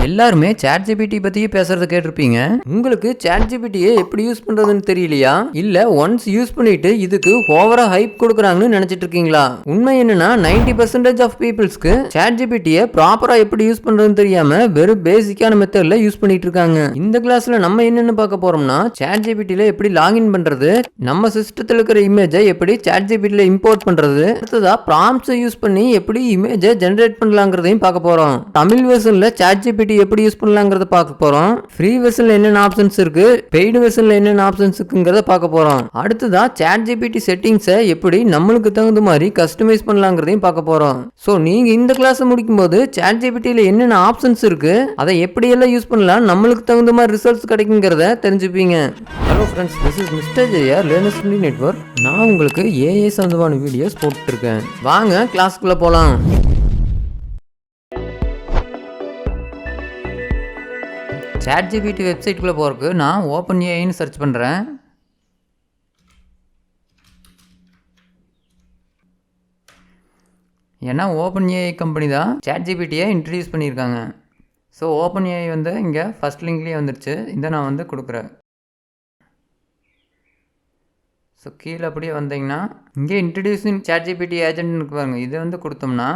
எல்லாருமே ChatGPT பத்தியே பேசுறத கேட்டிருப்பீங்க. உங்களுக்கு ChatGPTயை எப்படி யூஸ் பண்றதுன்னு தெரியலையா? இல்ல ஒன்ஸ் யூஸ் பண்ணிட்டு இதுக்கு ஓவரா ஹைப் கொடுக்குறாங்கன்னு நினைச்சிட்டு இருக்கீங்களா? உண்மை என்னன்னா 90% ஆஃப் பீப்புள்ஸ்க்கு ChatGPTயை ப்ராப்பரா எப்படி யூஸ் பண்றதுன்னு தெரியாம வெறும் பேசிக்கான மெத்தட்ல யூஸ் பண்ணிட்டு இருக்காங்க. இந்த கிளாஸ்ல நம்ம என்னன்னு பார்க்க போறோம்னா ChatGPTல எப்படி லாகின் பண்றது, நம்ம சிஸ்டத்துல இருக்கிற இமேஜை எப்படி ChatGPTல இம்போர்ட் பண்றது, அடுத்ததா ப்ராம்ப்ட்ஸ் யூஸ் பண்ணி எப்படி இமேஜை ஜெனரேட் பண்ணலாங்கிறதையும் பார்க்க போறோம். தமிழ் வெர்ஷன்ல ChatGPT எப்படி யூஸ் பண்ணலாங்கிறத பார்க்க போறோம். ஃப்ரீ வெர்ஷன்ல என்னென்ன ஆப்ஷன்ஸ் இருக்கு, பெய்டு வெர்ஷன்ல என்னென்ன ஆப்ஷன்ஸ் இருக்குங்கிறத பார்க்க போறோம். அடுத்ததா ChatGPT செட்டிங்ஸை எப்படி நம்மளுக்கு தகுந்த மாதிரி கஸ்டமைஸ் பண்ணலாங்கிறதையும் பார்க்க போறோம். ஸோ நீங்க இந்த கிளாஸ் முடிக்கும்போது ChatGPTல என்னென்ன ஆப்ஷன்ஸ் இருக்கு, அதை எப்படி எல்லாம் யூஸ் பண்ணலாம், நம்மளுக்கு தகுந்த மாதிரி ரிசல்ட்ஸ் கிடைக்குங்கிறத தெரிஞ்சுப்பீங்க. Hello friends, this is mister Jaya, learners study network. நான் உங்களுக்கு ஏஐ சம்பந்தமான வீடியோஸ் போட்டுருக்கேன். வாங்க கிளாஸ்க்குள்ள போலாம். ChatGPT வெப்சைட்டுக்குள்ளே போகிறதுக்கு நான் OpenAIன்னு சர்ச் பண்ணுறேன். ஏன்னா OpenAI கம்பெனி தான் ChatGPTயை இன்ட்ரடியூஸ் பண்ணியிருக்காங்க. ஸோ OpenAI வந்து இங்கே ஃபஸ்ட் லிங்க்லேயே வந்துருச்சு. இதை நான் வந்து கொடுக்குறேன். ஸோ கீழே அப்படியே வந்தீங்கன்னா இங்கே இன்ட்ரடியூஸிங் ChatGPT ஏஜென்ட்னு இருக்கு பாருங்க. இதை வந்து கொடுத்தோம்னா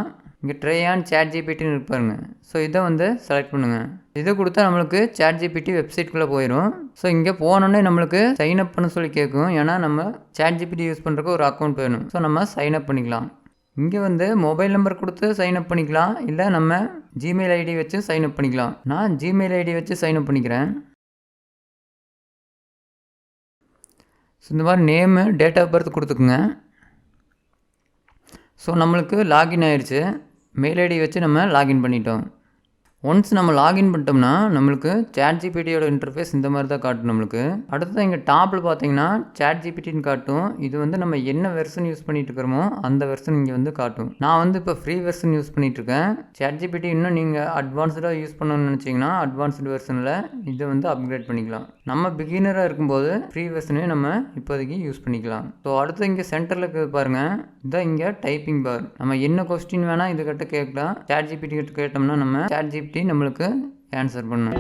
இங்கே ட்ரை ஆன் ChatGPTன்னு இருப்பாருங்க. ஸோ இதை வந்து செலக்ட் பண்ணுங்கள். இதை கொடுத்தா நம்மளுக்கு ChatGPT வெப்சைட்குள்ளே போயிடும். ஸோ இங்கே போனோடனே நம்மளுக்கு சைன் அப் பண்ண சொல்லி கேட்கும். ஏன்னா நம்ம ChatGPT யூஸ் பண்ணுறதுக்கு ஒரு அக்கௌண்ட் வேணும். ஸோ நம்ம சைன் அப் பண்ணிக்கலாம். இங்கே வந்து மொபைல் நம்பர் கொடுத்து சைன் அப் பண்ணிக்கலாம், இல்லை நம்ம ஜிமெயில் ஐடி வச்சு சைன் அப் பண்ணிக்கலாம். நான் ஜிமெயில் ஐடி வச்சு சைன் அப் பண்ணிக்கிறேன். ஸோ இந்த மாதிரி நேமு, டேட் ஆஃப் பர்த் கொடுத்துக்குங்க. ஸோ நம்மளுக்கு லாகின் ஆயிடுச்சு. மெயில் ஐடி வச்சு நம்ம லாகின் பண்ணிட்டோம். ஒன்ஸ் நம்ம லாகின் பண்ணிட்டோம்னா நம்மளுக்கு ChatGPTயோட இன்டர்ஃபேஸ் இந்த மாதிரி தான் காட்டும் நம்மளுக்கு. அடுத்தது இங்கே டாப்பில் பார்த்தீங்கன்னா ChatGPTன்னு காட்டும். இது வந்து நம்ம என்ன வெர்ஷன் யூஸ் பண்ணிட்டு இருக்கிறோமோ அந்த வெர்ஷன் இங்கே வந்து காட்டும். நான் வந்து இப்போ ஃப்ரீ வெர்ஷன் யூஸ் பண்ணிகிட்ருக்கேன். ChatGPT இன்னும் நீங்கள் அட்வான்ஸ்டாக யூஸ் பண்ணணும்னு நினச்சிங்கன்னா அட்வான்ஸ்டு வெர்ஷனில் இதை வந்து அப்கிரேட் பண்ணிக்கலாம். நம்ம பிகினராக இருக்கும்போது ஃப்ரீ வெர்ஷனே நம்ம இப்போதைக்கு யூஸ் பண்ணிக்கலாம். ஸோ அடுத்து இங்கே சென்டரில் இருக்கிறது பாருங்கள், இதான் இங்கே டைப்பிங் பார். நம்ம என்ன கொஸ்டின் வேணால் இதுக்கிட்ட கேட்கலாம். ChatGPT கிட்ட கேட்டோம்னா நம்ம ChatGPT நம்மளுக்கு ஆன்சர் பண்ணும்.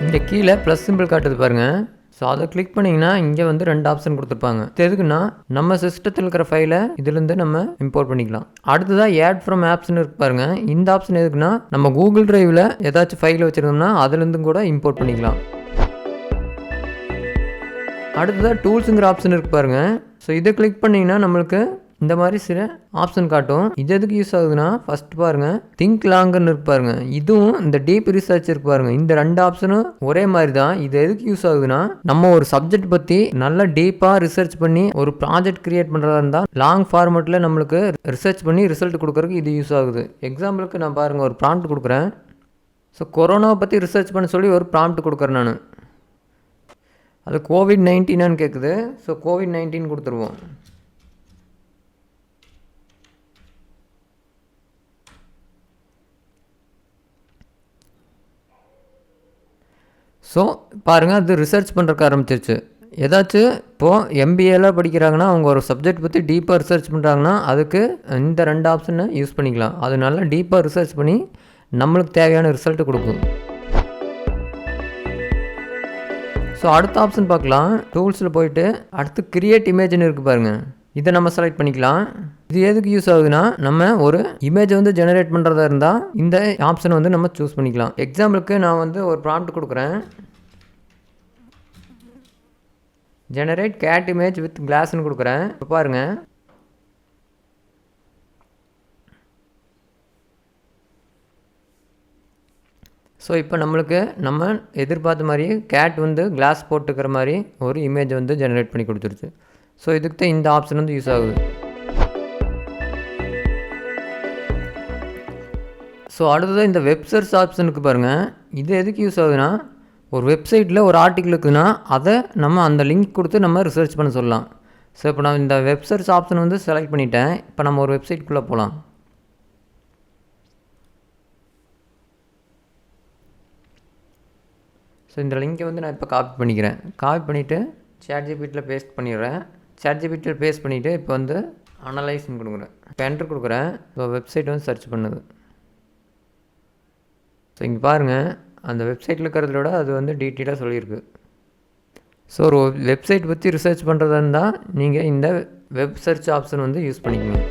இங்கே கீழே ப்ளஸ் சிம்பிள் காட்டுது பாருங்கள். ஸோ அதை கிளிக் பண்ணிங்கன்னா இங்கே வந்து 2 ஆப்ஷன் கொடுத்துருப்பாங்க. எதுக்குன்னா நம்ம சிஸ்டத்தில் இருக்கிற ஃபைலை இதுலேருந்து நம்ம இம்போர்ட் பண்ணிக்கலாம். அடுத்ததாக ஆட் ஃப்ரம் ஆப்ஸ்ன்னு இருக்கு பாருங்க. இந்த ஆப்ஷன் எதுக்குன்னா நம்ம கூகுள் டிரைவில் ஏதாச்சும் ஃபைல் வச்சுருந்தோம்னா அதுலேருந்து கூட இம்போர்ட் பண்ணிக்கலாம். அடுத்ததாக டூல்ஸுங்கிற ஆப்ஷன் இருக்கு பாருங்க. ஸோ இதை கிளிக் பண்ணிங்கன்னா நம்மளுக்கு இந்த மாதிரி சில ஆப்ஷன் காட்டும். இது எதுக்கு யூஸ் ஆகுதுன்னா ஃபஸ்ட் பாருங்கள், திங்க் லாங்குன்னு இருக்கு பாருங்க. இதுவும் இந்த டீப் ரிசர்ச் இருக்கு பாருங்க. இந்த 2 ஆப்ஷனும் ஒரே மாதிரி தான். இது எதுக்கு யூஸ் ஆகுதுன்னா நம்ம ஒரு சப்ஜெக்ட் பற்றி நல்லா டீப்பாக ரிசர்ச் பண்ணி ஒரு ப்ராஜெக்ட் கிரியேட் பண்ணுறதா இருந்தால் லாங் ஃபார்மேட்டில் நம்மளுக்கு ரிசர்ச் பண்ணி ரிசல்ட் கொடுக்கறதுக்கு இது யூஸ் ஆகுது. எக்ஸாம்பிளுக்கு நான் பாருங்கள் ஒரு ப்ராம்ப்ட் கொடுக்குறேன். ஸோ கொரோனாவை பற்றி ரிசர்ச் பண்ண சொல்லி ஒரு ப்ராம்ப்ட் கொடுக்குறேன் நான். அது COVID-19 கேட்குது. ஸோ COVID-19 கொடுத்துருவோம். ஸோ பாருங்கள், அது ரிசர்ச் பண்ணுறக்கு ஆரம்பிச்சிருச்சு. ஏதாச்சும் இப்போது MBAலாம் படிக்கிறாங்கன்னா அவங்க ஒரு சப்ஜெக்ட் பற்றி டீப்பாக ரிசர்ச் பண்ணுறாங்கன்னா அதுக்கு இந்த 2 ஆப்ஷனை யூஸ் பண்ணிக்கலாம். அது நல்லா டீப்பாக ரிசர்ச் பண்ணி நம்மளுக்கு தேவையான ரிசல்ட்டு கொடுக்கும். ஸோ அடுத்த ஆப்ஷன் பார்க்கலாம். டூல்ஸில் போயிட்டு அடுத்து கிரியேட் இமேஜ்னு இருக்குது பாருங்கள். இதை நம்ம செலக்ட் பண்ணிக்கலாம். இது எதுக்கு யூஸ் ஆகுதுன்னா நம்ம ஒரு இமேஜ் வந்து ஜெனரேட் பண்ணுறதா இருந்தால் இந்த ஆப்ஷனை வந்து நம்ம சூஸ் பண்ணிக்கலாம். எக்ஸாம்பிளுக்கு நான் வந்து ஒரு ப்ராம்ப்ட் கொடுக்குறேன். ஜெனரேட் கேட் இமேஜ் வித் கிளாஸ்ன்னு கொடுக்குறேன். இப்போ பாருங்கள், ஸோ இப்போ நம்மளுக்கு நம்ம எதிர்பார்த்த மாதிரி கேட் வந்து கிளாஸ் போட்டுக்கிற மாதிரி ஒரு இமேஜ் வந்து ஜெனரேட் பண்ணி கொடுத்துருச்சு. ஸோ இதுக்கு தான் இந்த ஆப்ஷன் வந்து யூஸ் ஆகுது. ஸோ அடுத்தது இந்த வெப் சர்ச் ஆப்ஷனுக்கு பாருங்கள். இது எதுக்கு யூஸ் ஆகுதுன்னா ஒரு வெப்சைட்டில் ஒரு ஆர்டிக்கிள் இருக்குதுன்னா அதை நம்ம அந்த லிங்க் கொடுத்து நம்ம ரிசர்ச் பண்ண சொல்லலாம். ஸோ இப்போ நான் இந்த வெப் சர்ச் ஆப்ஷன் வந்து செலக்ட் பண்ணிட்டேன். இப்போ நம்ம ஒரு வெப்சைட்குள்ளே போகலாம். ஸோ இந்த லிங்கை வந்து நான் இப்போ காப்பி பண்ணிக்கிறேன். காப்பி பண்ணிவிட்டு ChatGPTயில் பேஸ்ட் பண்ணிடுறேன். ChatGPTயில் பேஸ்ட் பண்ணிவிட்டு இப்போ வந்து அனலைஸ்ன்னு கொடுக்குறேன். இப்போ என்ட்ரு கொடுக்குறேன். இப்போ வெப்சைட் வந்து சர்ச் பண்ணுது. ஸோ இங்கே பாருங்கள், அந்த வெப்சைட்டில் இருக்கிறதோட அது வந்து டீட்டெயிலாக சொல்லியிருக்கு. ஸோ ஒரு வெப்சைட் பற்றி ரிசர்ச் பண்ணுறதா இருந்தால் நீங்கள் இந்த வெப் சர்ச் ஆப்ஷன் வந்து யூஸ் பண்ணிக்கோங்க.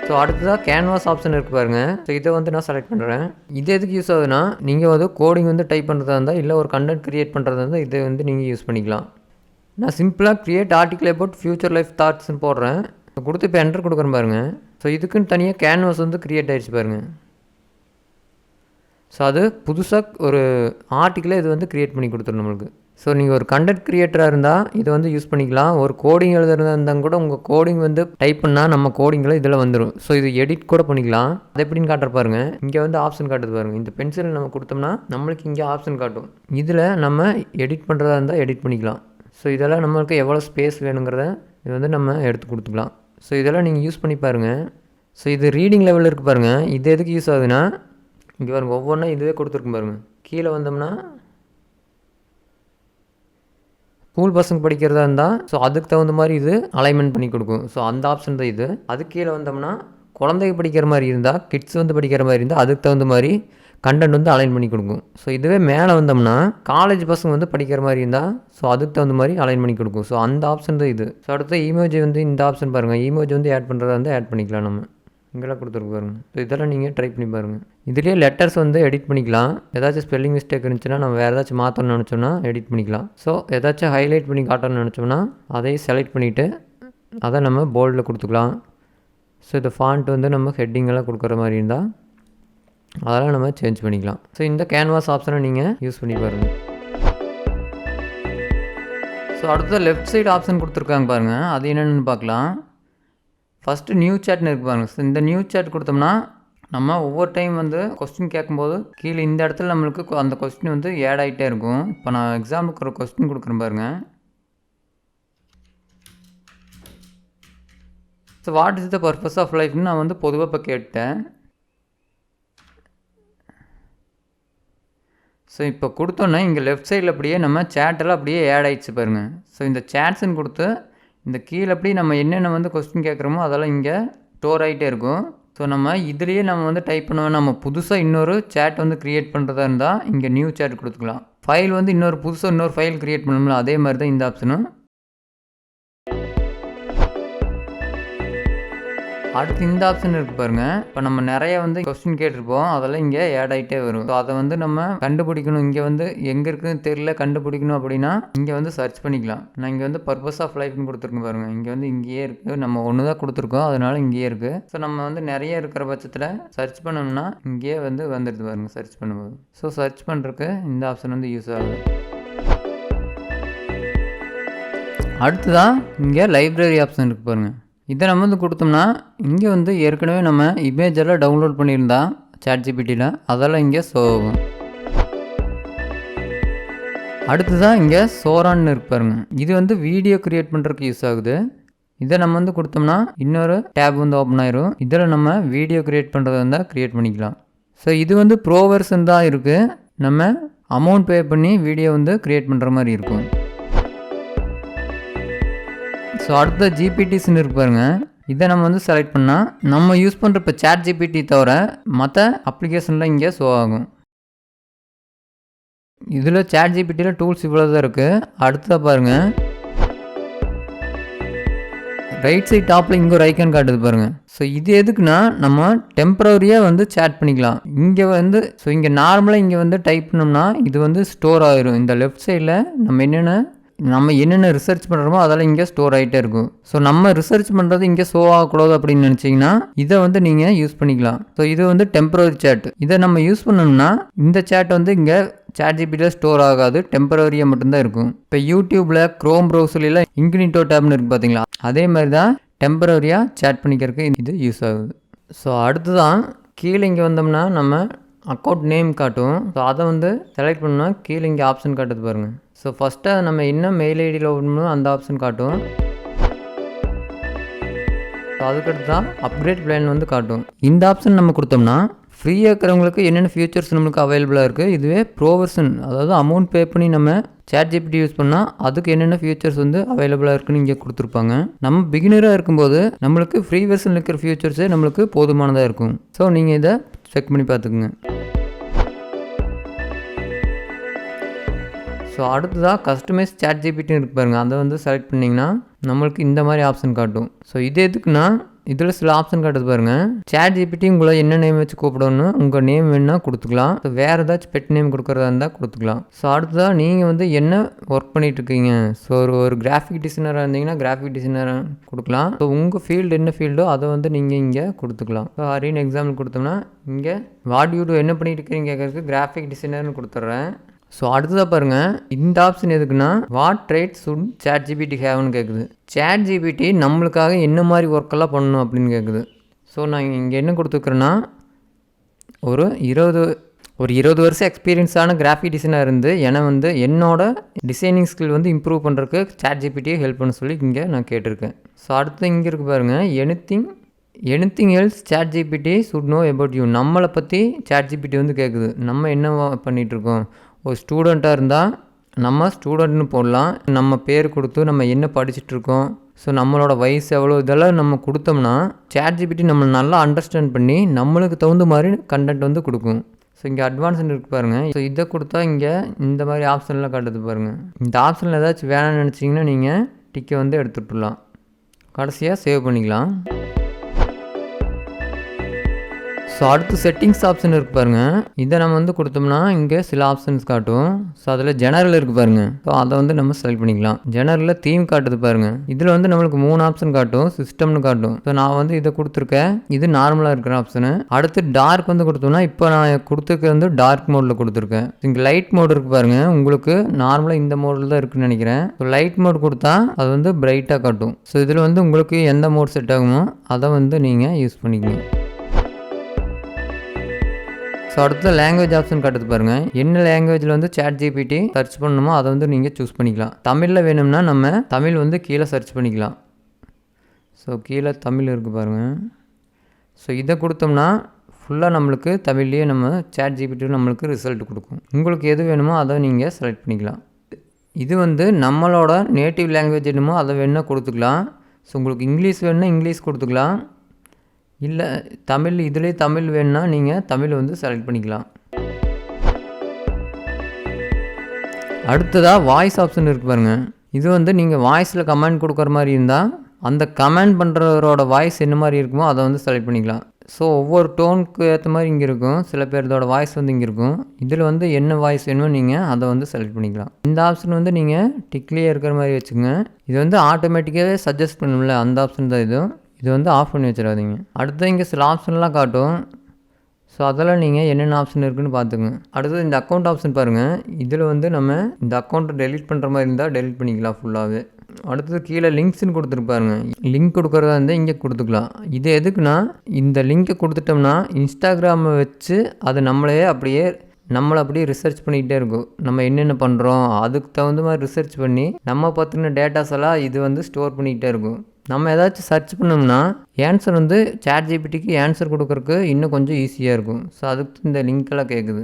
ஸோ அடுத்ததாக கேன்வாஸ் ஆப்ஷன் இருக்குது பாருங்கள். ஸோ இதை வந்து நான் செலக்ட் பண்ணுறேன். இது எதுக்கு யூஸ் ஆகுதுன்னா, நீங்கள் வந்து கோடிங் வந்து டைப் பண்ணுறதா இருந்தால், இல்லை ஒரு கண்டென்ட் க்ரியேட் பண்ணுறதா இருந்தால் இதை வந்து நீங்கள் யூஸ் பண்ணிக்கலாம். நான் சிம்பிளாக create article about future life தாட்ஸ்ன்னு போடுறேன். கொடுத்து இப்போ என்டர் கொடுக்குறேன் பாருங்கள். ஸோ இதுக்குன்னு தனியாக கேன்வாஸ் வந்து க்ரியேட் ஆகிடுச்சு பாருங்கள். ஸோ அது புதுசாக ஒரு ஆர்டிக்கலை இது வந்து க்ரியேட் பண்ணி கொடுத்துரும் நம்மளுக்கு. ஸோ நீங்கள் ஒரு கண்டென்ட் க்ரியேட்டராக இருந்தால் இதை வந்து யூஸ் பண்ணிக்கலாம். ஒரு கோடிங் எழுதுறதா இருந்தால் கூட உங்கள் கோடிங் வந்து டைப் பண்ணால் நம்ம கோடிங்கில் இதில் வந்துடும். ஸோ இது எடிட் கூட பண்ணிக்கலாம். அது எப்படின்னு காட்டுற பாருங்கள். இங்கே வந்து ஆப்ஷன் காட்டுது பாருங்கள். இந்த பென்சில் நம்ம கொடுத்தோம்னா நம்மளுக்கு இங்கே ஆப்ஷன் காட்டும். இதில் நம்ம எடிட் பண்ணுறதா இருந்தால் எடிட் பண்ணிக்கலாம். ஸோ இதெல்லாம் நம்மளுக்கு எவ்வளோ ஸ்பேஸ் வேணுங்கிறத இது வந்து நம்ம எடுத்து கொடுத்துக்கலாம். ஸோ இதெல்லாம் நீங்கள் யூஸ் பண்ணி பாருங்கள். ஸோ இது ரீடிங் லெவலில் இருக்குது பாருங்கள். இது எதுக்கு யூஸ் ஆகுதுன்னா, இங்கே பாருங்கள், ஒவ்வொன்றா இதுவே கொடுத்துருக்கும் பாருங்கள். கீழே வந்தோம்னா ஸ்கூல் பசங்க படிக்கிறதா இருந்தால் ஸோ அதுக்கு தகுந்த மாதிரி இது அலைன்மெண்ட் பண்ணி கொடுக்கும். ஸோ அந்த ஆப்ஷன் தான் இது. அதுக்கு கீழே வந்தோம்னா குழந்தைங்க படிக்கிற மாதிரி இருந்தால், கிட்ஸ் வந்து படிக்கிற மாதிரி இருந்தால் அதுக்கு தகுந்த மாதிரி கண்டென்ட் வந்து அலைன் பண்ணி கொடுக்கும். ஸோ இதுவே மேலே வந்தோம்னா காலேஜ் பசங்க வந்து படிக்கிற மாதிரி இருந்தால் ஸோ அதுக்கு தகுந்த மாதிரி அலைன் பண்ணி கொடுக்கும். ஸோ அந்த ஆப்ஷன் தான் இது. ஸோ அடுத்து இமோஜி வந்து இந்த ஆப்ஷன் பாருங்கள். இமோஜி வந்து ஆட் பண்ணுறதா இருந்தால் ஆட் பண்ணிக்கலாம். நம்ம இங்கெல்லாம் கொடுத்துருக்கு பாருங்கள். ஸோ இதெல்லாம் நீங்கள் ட்ரை பண்ணி பாருங்கள். இதுலேயே லெட்டர்ஸ் வந்து எடிட் பண்ணிக்கலாம். ஏதாச்சும் ஸ்பெல்லிங் மிஸ்டேக் இருந்துச்சுன்னா நம்ம வேறு ஏதாச்சும் மாற்றணும்னு நினச்சோம்னா எடிட் பண்ணிக்கலாம். ஸோ ஏதாச்சும் ஹைலைட் பண்ணி காட்டணும்னு நினச்சோம்னா அதையும் செலக்ட் பண்ணிவிட்டு அதை நம்ம போல்டில் கொடுத்துக்கலாம். ஸோ இந்த ஃபாண்ட் வந்து நம்ம ஹெட்டிங்கெல்லாம் கொடுக்குற மாதிரி இருந்தால் அதெல்லாம் நம்ம சேஞ்ச் பண்ணிக்கலாம். ஸோ இந்த கேன்வாஸ் ஆப்ஷனை நீங்கள் யூஸ் பண்ணி பாருங்கள். ஸோ அடுத்த லெஃப்ட் சைடு ஆப்ஷன் கொடுத்துருக்காங்க பாருங்கள். அது என்னென்னு பார்க்கலாம். ஃபஸ்ட்டு நியூ சேட்னு இருக்கு பாருங்கள். ஸோ இந்த நியூ சேட் கொடுத்தோம்னா நம்ம ஒவ்வொரு டைம் வந்து கொஸ்டின் கேட்கும்போது கீழே இந்த இடத்துல நம்மளுக்கு அந்த கொஸ்டின் வந்து ஆட் ஆகிட்டே இருக்கும். இப்போ நான் எக்ஸாமுக்கு ஒரு கொஸ்டின் கொடுக்குறேன் பாருங்கள். So what is the purpose of லைஃப்னு நான் வந்து பொதுவாக இப்போ கேட்டேன். ஸோ இப்போ கொடுத்தோன்னே இங்கே லெஃப்ட் சைடில் அப்படியே நம்ம சேட்டெல்லாம் அப்படியே ஆட் ஆகிடுச்சு பாருங்கள். ஸோ இந்த சேட்ஸ்ன்னு கொடுத்து இந்த கீழே அப்படி நம்ம என்னென்ன வந்து கொஸ்டின் கேட்குறோமோ அதெல்லாம் இங்கே ஸ்டோர் ஆகிட்டே இருக்கும். ஸோ நம்ம இதுலேயே நம்ம வந்து டைப் பண்ணுவோம். நம்ம புதுசாக இன்னொரு சேட் வந்து க்ரியேட் பண்ணுறதா இருந்தால் இங்கே நியூ சேட் கொடுத்துக்கலாம். ஃபைல் வந்து புதுசாக இன்னொரு ஃபைல் க்ரியேட் பண்ணணும்ல, அதே மாதிரி தான் இந்த ஆப்ஷனும். அடுத்து இந்த ஆப்ஷன் இருக்குது பாருங்கள். இப்போ நம்ம நிறைய வந்து கொஸ்டின் கேட்டிருப்போம், அதெல்லாம் இங்கே ஆட் ஆகிட்டே வரும். ஸோ அதை வந்து நம்ம கண்டுபிடிக்கணும். இங்கே வந்து எங்கே இருக்குதுன்னு தெரியல, கண்டுபிடிக்கணும் அப்படின்னா இங்கே வந்து சர்ச் பண்ணிக்கலாம். நான் இங்கே வந்து பர்பஸ் ஆஃப் லைஃப்னு கொடுத்துருக்கேன் பாருங்கள். இங்கே வந்து இங்கேயே இருக்குது. நம்ம ஒன்று தான் கொடுத்துருக்கோம், அதனால இங்கேயே இருக்குது. ஸோ நம்ம வந்து நிறைய இருக்கிற பட்சத்தில் சர்ச் பண்ணோம்னா இங்கேயே வந்து வந்துடுது பாருங்கள் சர்ச் பண்ணும்போது. ஸோ சர்ச் பண்ணுறதுக்கு இந்த ஆப்ஷன் வந்து யூஸ் ஆகுது. அடுத்துதான் இங்கே லைப்ரரி ஆப்ஷன் இருக்குது பாருங்கள். இதை நம்ம வந்து கொடுத்தோம்னா இங்கே வந்து ஏற்கனவே நம்ம இமேஜ் எல்லாம் டவுன்லோட் பண்ணியிருந்தா ChatGPTயில் அதெல்லாம் இங்கே ஷோ ஆகும். அடுத்ததான் இங்கே சோரான்னு இருக்கு பாருங்க. இது வந்து வீடியோ கிரியேட் பண்ணுறதுக்கு யூஸ் ஆகுது. இதை நம்ம வந்து கொடுத்தோம்னா இன்னொரு டேப் வந்து ஓப்பன் ஆயிரும். இதில் நம்ம வீடியோ கிரியேட் பண்ணுறதா இருந்தால் கிரியேட் பண்ணிக்கலாம். ஸோ இது வந்து ப்ரோ வெர்ஷன் தான் இருக்குது. நம்ம அமௌண்ட் பே பண்ணி வீடியோ வந்து கிரியேட் பண்ணுற மாதிரி இருக்கும். ஸோ அடுத்த ஜிபிடிஸ்ன்னு இருக்கு பாருங்க. இதை நம்ம வந்து செலக்ட் பண்ணால் நம்ம யூஸ் பண்ணுற இப்போ ChatGPT தவிர மற்ற அப்ளிகேஷனில் இங்கே ஷோ ஆகும். இதில் ChatGPTயில் டூல்ஸ் இவ்வளோ தான் இருக்குது. அடுத்ததாக பாருங்கள், ரைட் சைட் டாப்பில் இங்கே ஒரு ஐக்கன் காட்டுது பாருங்கள். ஸோ இது எதுக்குன்னா நம்ம டெம்பரரியாக வந்து சேட் பண்ணிக்கலாம். இங்கே வந்து ஸோ இங்கே நார்மலாக இங்கே வந்து டைப் பண்ணோம்னா இது வந்து ஸ்டோர் ஆகிரும். இந்த லெஃப்ட் சைடில் நம்ம என்னென்ன ரிசர்ச் பண்ணுறோமோ அதெல்லாம் இங்கே ஸ்டோர் ஆகிட்டே இருக்கும். ஸோ நம்ம ரிசர்ச் பண்ணுறது இங்கே ஷோ ஆகக்கூடாது அப்படின்னு நினச்சிங்கன்னா இதை வந்து நீங்கள் யூஸ் பண்ணிக்கலாம். ஸோ இது வந்து டெம்பரரி சேட். இதை நம்ம யூஸ் பண்ணோம்னா இந்த சேட் வந்து இங்கே ChatGPTயில் ஸ்டோர் ஆகாது, டெம்பரரியாக மட்டும்தான் இருக்கும். இப்போ யூடியூப்பில் க்ரோம் ப்ரௌசர்லாம் இன்கினிட்டோ டேப்னு இருக்குது பார்த்தீங்களா, அதே மாதிரி தான் டெம்பரரியாக சேட் பண்ணிக்கிறதுக்கு இது யூஸ் ஆகுது. ஸோ அடுத்து தான் கீழே இங்கே வந்தோம்னா நம்ம அக்கௌண்ட் நேம் காட்டும். ஸோ அதை வந்து செலக்ட் பண்ணால் கீழே இங்கே ஆப்ஷன் காட்டுது பாருங்கள். ஸோ ஃபஸ்ட்டாக நம்ம என்ன மெயில் ஐடியில் ஓடணும் அந்த ஆப்ஷன் காட்டும். ஸோ அதுக்கடுத்து தான் அப்கிரேட் பிளான் வந்து காட்டும். இந்த ஆப்ஷன் நம்ம கொடுத்தோம்னா ஃப்ரீயாக இருக்கிறவங்களுக்கு என்னென்ன ஃபியூச்சர்ஸ் நம்மளுக்கு அவைலபிளாக இருக்குது. இதுவே ப்ரோ வெர்ஷன், அதாவது அமௌண்ட் பே பண்ணி நம்ம ChatGPT யூஸ் பண்ணால் அதுக்கு என்னென்ன ஃபியூச்சர்ஸ் வந்து அவைலபிளாக இருக்குன்னு இங்கே கொடுத்துருப்பாங்க. நம்ம பிகினராக இருக்கும்போது நம்மளுக்கு ஃப்ரீ வெர்ஷனில் இருக்கிற ஃபியூச்சர்ஸே நம்மளுக்கு போதுமானதாக இருக்கும். ஸோ நீங்கள் இதை செக் பண்ணி பார்த்துக்குங்க. ஸோ அடுத்ததாக கஸ்டமைஸ் ChatGPTன்னு இருக்கு பாருங்க, அதை வந்து செலக்ட் பண்ணிங்கன்னா நம்மளுக்கு இந்த மாதிரி ஆப்ஷன் காட்டும். ஸோ இது எதுக்குன்னா இதில் சில ஆப்ஷன் காட்டுது பாருங்கள். ChatGPT உங்களை என்ன நேம் வச்சு கூப்பிடணும், உங்கள் நேம் வேணுன்னா கொடுத்துக்கலாம். ஸோ வேறு ஏதாச்சும் பெட் நேம் கொடுக்குறதா இருந்தால் கொடுத்துக்கலாம். ஸோ அடுத்ததாக நீங்கள் வந்து என்ன ஒர்க் பண்ணிகிட்ருக்கீங்க, ஸோ ஒரு கிராஃபிக் டிசைனராக இருந்தீங்கன்னா கிராஃபிக் டிசைனராக கொடுக்கலாம். ஸோ உங்கள் ஃபீல்டு என்ன ஃபீல்டோ அதை வந்து நீங்கள் இங்கே கொடுத்துக்கலாம். ஸோ ஹரின்னு எக்ஸாம்பிள் கொடுத்தோம்னா இங்கே வாட் யூ டூ என்ன பண்ணிட்டு இருக்கீங்க கேட்குறதுக்கு கிராஃபிக் டிசைனர்னு கொடுத்துட்றேன். ஸோ அடுத்ததாக பாருங்கள், இந்த ஆப்ஷன் எதுக்குன்னா வாட் ட்ரைட் சுட் ChatGPT ஹேவ்னு கேட்குது. ChatGPT நம்மளுக்காக என்ன மாதிரி ஒர்க்கெல்லாம் பண்ணணும் அப்படின்னு கேட்குது. ஸோ நான் இங்கே என்ன கொடுத்துருக்குறேன்னா ஒரு 20 வருஷம் எக்ஸ்பீரியன்ஸான கிராஃபிக் டிசைனாக இருந்து வந்து என்னோட டிசைனிங் ஸ்கில் வந்து இம்ப்ரூவ் பண்ணுறதுக்கு ChatGPT ஹெல்ப் பண்ண சொல்லி இங்கே நான் கேட்டிருக்கேன். ஸோ அடுத்து இங்கே இருக்குது பாருங்கள், anything else ChatGPT should know about you. நம்மளை பற்றி ChatGPT வந்து கேட்குது. நம்ம என்ன பண்ணிகிட்ருக்கோம், ஒரு ஸ்டூடெண்ட்டாக இருந்தால் நம்ம ஸ்டூடெண்ட்னு போடலாம். நம்ம பேர் கொடுத்து நம்ம என்ன படிச்சுட்ருக்கோம், ஸோ நம்மளோட வயசு எவ்வளோ, இதெல்லாம் நம்ம கொடுத்தோம்னா ChatGPT நம்ம நல்லா அண்டர்ஸ்டாண்ட் பண்ணி நம்மளுக்கு தகுந்த மாதிரி கண்டென்ட் வந்து கொடுக்கும். ஸோ இங்கே அட்வான்ஸ்ன்னு இருக்குது பாருங்கள். ஸோ இதை கொடுத்தா இங்கே இந்த மாதிரி ஆப்ஷன்லாம் காட்டுது பாருங்கள். இந்த ஆப்ஷனில் ஏதாச்சும் வேணும்னு நினச்சிங்கன்னா நீங்கள் டிக்கை வந்து எடுத்துகிட்டுலாம் கடைசியாக சேவ் பண்ணிக்கலாம். ஸோ அடுத்து செட்டிங்ஸ் ஆப்ஷன் இருக்குது பாருங்கள். இதை நம்ம வந்து கொடுத்தோம்னா இங்கே சில ஆப்ஷன்ஸ் காட்டும். ஸோ அதில் ஜெனரல் இருக்குது பாருங்கள். ஸோ அதை வந்து நம்ம செலக்ட் பண்ணிக்கலாம். ஜெனரலில் தீம் காட்டுது பாருங்கள். இதில் வந்து நம்மளுக்கு 3 ஆப்ஷன் காட்டும், சிஸ்டம்னு காட்டும். ஸோ நான் வந்து இதை கொடுத்துருக்கேன், இது நார்மலாக இருக்கிற ஆப்ஷனு. அடுத்து டார்க் வந்து கொடுத்தோம்னா இப்போ நான் கொடுத்துருக்க வந்து டார்க் மோடில் கொடுத்துருக்கேன். இங்கே லைட் மோடு இருக்குது பாருங்கள். உங்களுக்கு நார்மலாக இந்த மோடில் தான் இருக்குன்னு நினைக்கிறேன். ஸோ லைட் மோட் கொடுத்தா அது வந்து பிரைட்டாக காட்டும். ஸோ இதில் வந்து உங்களுக்கு எந்த மோட் செட் ஆகுமோ அதை வந்து நீங்கள் யூஸ் பண்ணிக்கணும். ஸோ அடுத்த லாங்குவேஜ் ஆப்ஷன் காட்டுது பாருங்கள். என்ன லாங்குவேஜில் வந்து ChatGPT சர்ச் பண்ணணுமோ அதை வந்து நீங்கள் சூஸ் பண்ணிக்கலாம். தமிழில் வேணும்னா நம்ம தமிழ் வந்து கீழே சர்ச் பண்ணிக்கலாம். ஸோ கீழே தமிழ் இருக்குது பாருங்கள். ஸோ இதை கொடுத்தோம்னா ஃபுல்லாக நம்மளுக்கு தமிழ்லேயே நம்ம ChatGPT நம்மளுக்கு ரிசல்ட் கொடுக்கும். உங்களுக்கு எது வேணுமோ அதை நீங்கள் செலக்ட் பண்ணிக்கலாம். இது வந்து நம்மளோட நேட்டிவ் லாங்குவேஜ் வேணுமோ அதை வேணுன்னா கொடுத்துக்கலாம். ஸோ உங்களுக்கு இங்கிலீஷ் வேணுன்னா இங்கிலீஷ் கொடுத்துக்கலாம். இல்லை தமிழ் இதுலேயே தமிழ் வேணுன்னா நீங்கள் தமிழ் வந்து செலக்ட் பண்ணிக்கலாம். அடுத்ததாக வாய்ஸ் ஆப்ஷன் இருக்குது பாருங்கள். இது வந்து நீங்கள் வாய்ஸில் கமெண்ட் கொடுக்குற மாதிரி இருந்தால் அந்த கமெண்ட் பண்ணுறவரோட வாய்ஸ் என்ன மாதிரி இருக்குமோ அதை வந்து செலக்ட் பண்ணிக்கலாம். ஸோ ஒவ்வொரு டோனுக்கு ஏற்ற மாதிரி இங்கே இருக்கும். சில பேர்தோட வாய்ஸ் வந்து இங்கே இருக்கும். இதில் வந்து என்ன வாய்ஸ் வேணுமோ நீங்கள் அதை வந்து செலக்ட் பண்ணிக்கலாம். இந்த ஆப்ஷன் வந்து நீங்கள் டிக்லேயே இருக்கிற மாதிரி வச்சுக்கோங்க. இது வந்து ஆட்டோமேட்டிக்காகவே சஜஸ்ட் பண்ணும்ல, அந்த ஆப்ஷன் தான் இது வந்து ஆஃப் பண்ணி வச்சிடாதீங்க. அடுத்து இங்கே சில ஆப்ஷன்லாம் காட்டும். ஸோ அதெல்லாம் நீங்கள் என்னென்ன ஆப்ஷன் இருக்குதுன்னு பார்த்துக்குங்க. அடுத்தது இந்த அக்கௌண்ட் ஆப்ஷன் பாருங்கள். இதில் வந்து நம்ம இந்த அக்கௌண்ட்டை டெலிட் பண்ணுற மாதிரி இருந்தால் டெலிட் பண்ணிக்கலாம் ஃபுல்லாகவே. அடுத்தது கீழே லிங்க்ஸ்ன்னு கொடுத்துருப்பாருங்க. லிங்க் கொடுக்குறதா இருந்தால் இங்கே கொடுத்துக்கலாம். இது எதுக்குன்னா இந்த லிங்க்கை கொடுத்துட்டோம்னா இன்ஸ்டாகிராமை வச்சு அது நம்மளை அப்படியே ரிசர்ச் பண்ணிக்கிட்டே இருக்கும். நம்ம என்னென்ன பண்ணுறோம் அதுக்கு தகுந்த மாதிரி ரிசர்ச் பண்ணி நம்ம பற்றின டேட்டாஸ் எல்லாம் இது வந்து ஸ்டோர் பண்ணிக்கிட்டே இருக்கும். நம்ம ஏதாச்சும் சர்ச் பண்ணோம்னா ஆன்சர் வந்து ChatGPTக்கு ஆன்சர் கொடுக்குறக்கு இன்னும் கொஞ்சம் ஈஸியாக இருக்கும். ஸோ அதுக்கு இந்த லிங்க்கெல்லாம் கேட்குது.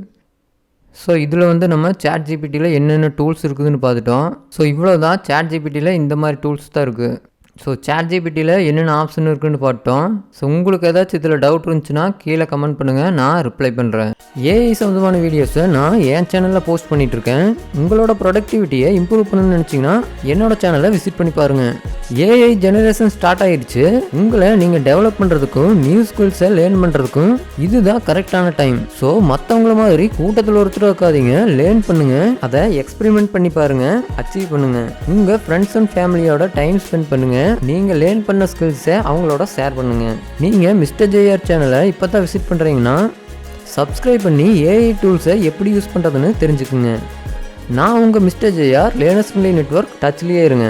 ஸோ இதில் வந்து நம்ம ChatGPTயில் என்னென்ன டூல்ஸ் இருக்குதுன்னு பார்த்துட்டோம். ஸோ இவ்வளோ தான் ChatGPTயில் இந்த மாதிரி டூல்ஸ் தான் இருக்குது. ஸோ ChatGPTயில் என்னென்ன ஆப்ஷன் இருக்குதுன்னு பார்த்தோம். ஸோ உங்களுக்கு ஏதாச்சும் இதில் டவுட் இருந்துச்சுன்னா கீழே கமெண்ட் பண்ணுங்கள், நான் ரிப்ளை பண்ணுறேன். ஏஐ சம்மந்தமான வீடியோஸை நான் என் சேனலில் போஸ்ட் பண்ணிகிட்ருக்கேன். உங்களோட ப்ரொடக்டிவிட்டியை இம்ப்ரூவ் பண்ணணும்னு நினச்சிங்கன்னா என்னோட சேனலை விசிட் பண்ணி பாருங்கள். ஏஐ ஜெனரேஷன் ஸ்டார்ட் ஆகிடுச்சு. உங்களை நீங்கள் டெவலப் பண்ணுறதுக்கும் நியூ ஸ்கில்ஸை லேர்ன் பண்ணுறதுக்கும் இதுதான் கரெக்டான டைம். ஸோ மற்றவங்கள மாதிரி கூட்டத்தில் ஒருத்தர் வைக்காதீங்க, லேர்ன் பண்ணுங்கள், அதை எக்ஸ்பெரிமெண்ட் பண்ணி பாருங்கள், அச்சீவ் பண்ணுங்கள். உங்கள் ஃப்ரெண்ட்ஸ் அண்ட் ஃபேமிலியோட டைம் ஸ்பெண்ட் பண்ணுங்கள். நீங்கள் லேர்ன் பண்ண ஸ்கில்ஸை அவங்களோட ஷேர் பண்ணுங்கள். நீங்கள் மிஸ்டர் ஜேஆர் சேனலை இப்போ தான் விசிட் பண்ணுறீங்கன்னா சப்ஸ்கிரைப் பண்ணி ஏஐ டூல்ஸை எப்படி யூஸ் பண்ணுறதுன்னு தெரிஞ்சுக்குங்க. நான் உங்கள் mister JR, learners friendly network, டச்லேயே இருங்க.